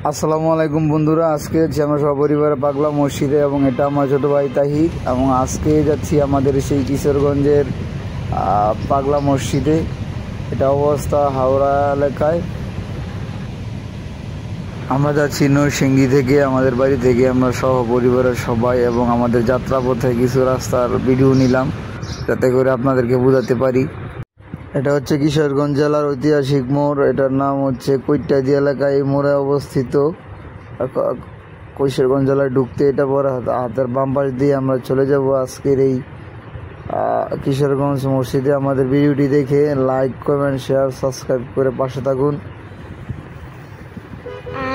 আসসালামু আলাইকুম বন্ধুরা, আজকে যাচ্ছি আমরা সপরিবারে পাগলা মসজিদে এবং এটা আমার ছোটো ভাই তাহির এবং আজকে যাচ্ছি আমাদের সেই কিশোরগঞ্জের পাগলা মসজিদে। এটা অবস্থা হাওড়া এলাকায়। আমরা যাচ্ছি নরসিংদী থেকে, আমাদের বাড়ি থেকে আমরা সহপরিবারের সবাই এবং আমাদের যাত্রাপথে কিছু রাস্তার ভিডিও নিলাম যাতে করে আপনাদেরকে বোঝাতে পারি। এটা হচ্ছে কিশোরগঞ্জ জেলার ঐতিহাসিক মোড়, এটার নাম হচ্ছে কৈটাদি এলাকা। এই মোড়ে অবস্থিত। কিশোরগঞ্জ জেলায় ঢুকতে এটা পরে হাতের বাম পাশ দিয়ে আমরা চলে যাব আজকের এই কিশোরগঞ্জ মসজিদে। আমাদের ভিডিওটি দেখে লাইক, কমেন্ট, শেয়ার, সাবস্ক্রাইব করে পাশে থাকুন।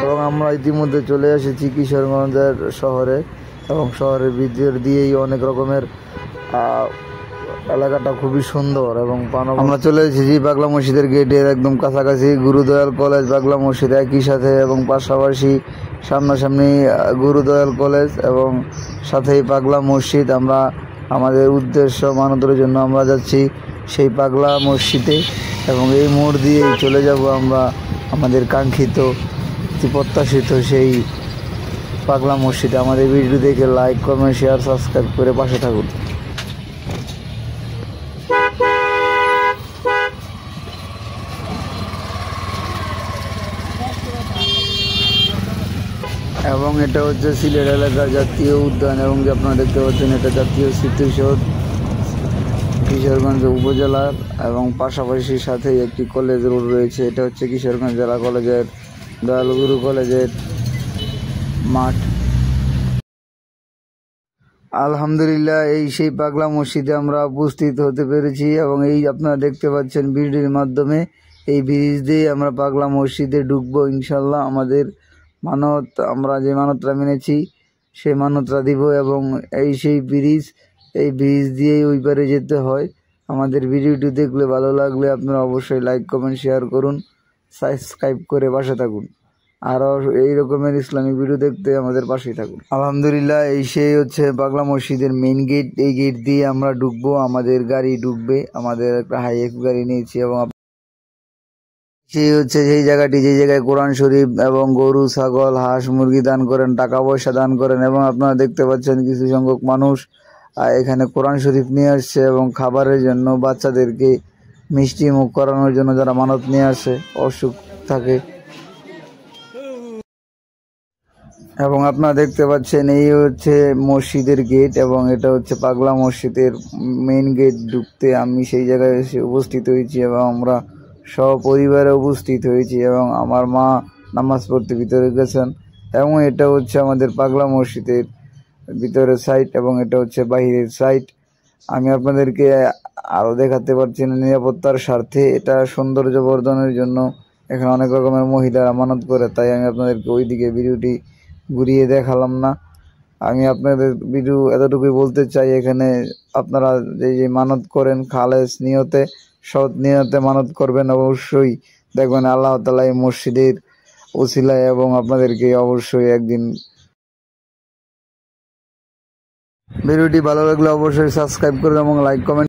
এবং আমরা ইতিমধ্যে চলে এসেছি কিশোরগঞ্জের শহরে এবং শহরের ভিতর দিয়েই অনেক রকমের এলাকাটা খুবই সুন্দর এবং আমরা চলে এসেছি পাগলা মসজিদের গেটের একদম কাছাকাছি। গুরুদয়াল কলেজ, পাগলা মসজিদ একই সাথে এবং পাশাপাশি সামনাসামনি গুরুদয়াল কলেজ এবং সাথেই পাগলা মসজিদ। আমরা আমাদের উদ্দেশ্য মানতের জন্য আমরা যাচ্ছি সেই পাগলা মসজিদে এবং এই মোড় দিয়েই চলে যাব আমরা আমাদের কাঙ্ক্ষিত প্রত্যাশিত সেই পাগলা মসজিদে। আমাদের ভিডিও দেখে লাইক, কমেন্ট, শেয়ার, সাবস্ক্রাইব করে পাশে থাকুন। এবং এটা হচ্ছে সিলেট এলাকার জাতীয় উদ্যান এবং যে আপনারা দেখতে পাচ্ছেন এটা জাতীয় স্মৃতিসৌধ কিশোরগঞ্জ উপজেলার এবং পাশাপাশি সাথে একটি কলেজ রোড রয়েছে। এটা হচ্ছে কিশোরগঞ্জ জেলা কলেজের দয়ালগুরু কলেজের মাঠ। আলহামদুলিল্লাহ, এই সেই পাগলা মসজিদে আমরা উপস্থিত হতে পেরেছি এবং এই আপনারা দেখতে পাচ্ছেন ব্রিজের মাধ্যমে এই ব্রিজ দিয়ে আমরা পাগলা মসজিদে ঢুকবো ইনশাল্লাহ। আমাদের মানত, আমরা যে মানতটা মেনেছি সেই মানতটা দিব এবং এই সেই ব্রিজ, এই ব্রিজ দিয়েই ওই পারে যেতে হয়। আমাদের ভিডিওটি দেখলে ভালো লাগলে আপনারা অবশ্যই লাইক, কমেন্ট, শেয়ার করুন, সাবস্ক্রাইব করে পাশে থাকুন। আরও এই রকমের ইসলামিক ভিডিও দেখতে আমাদের পাশেই থাকুন। আলহামদুলিল্লাহ, এই সেই হচ্ছে পাগলা মসজিদের মেইন গেট। এই গেট দিয়ে আমরা ঢুকবো, আমাদের গাড়ি ঢুকবে। আমাদের একটা হাইএক্স গাড়ি নিয়েছি এবং সেই হচ্ছে সেই জায়গাটি, যে জায়গায় কোরআন শরীফ এবং গরু, ছাগল, হাঁস, মুরগি দান করেন, টাকা পয়সা দান করেন এবং আপনারা দেখতে পাচ্ছেন কিছু সংখ্যক মানুষ এখানে কোরআন শরীফ নিয়ে আসছে এবং খাবারের জন্য বাচ্চাদেরকে মিষ্টি মুখ করানোর জন্য যারা মানত নিয়ে আসে, অসুখ থাকে। এবং আপনারা দেখতে পাচ্ছেন এই হচ্ছে মসজিদের গেট এবং এটা হচ্ছে পাগলা মসজিদের মেইন গেট। ঢুকতে আমি সেই জায়গায় এসে উপস্থিত হয়েছি এবং আমরা সপরিবারে উপস্থিত হয়েছি এবং আমার মা নামাজ পড়তে ভিতরে গেছেন এবং এটা হচ্ছে আমাদের পাগলা মসজিদের ভিতরের সাইড এবং এটা হচ্ছে বাহিরের সাইড। আমি আপনাদেরকে আরও দেখাতে পারছি না নিরাপত্তার স্বার্থে। এটা সৌন্দর্য বর্ধনের জন্য এখানে অনেক রকমের মহিলারা মানত করে, তাই আমি আপনাদেরকে ওইদিকে ভিডিওটি ঘুরিয়ে দেখালাম না। আমি আপনাদের ভিডিও এতটুকুই বলতে চাই, এখানে আপনারা যে মানত করেন খালেস নিয়তে, সৎ নিয়তে মানত করবেন, অবশ্যই দেখবেন আল্লাহ তাআলা এই মসজিদের ওসিলায় এবং আপনাদেরকে অবশ্যই একদিন। ভিডিওটি ভালো লাগলে অবশ্যই সাবস্ক্রাইব করুন এবং লাইক, কমেন্ট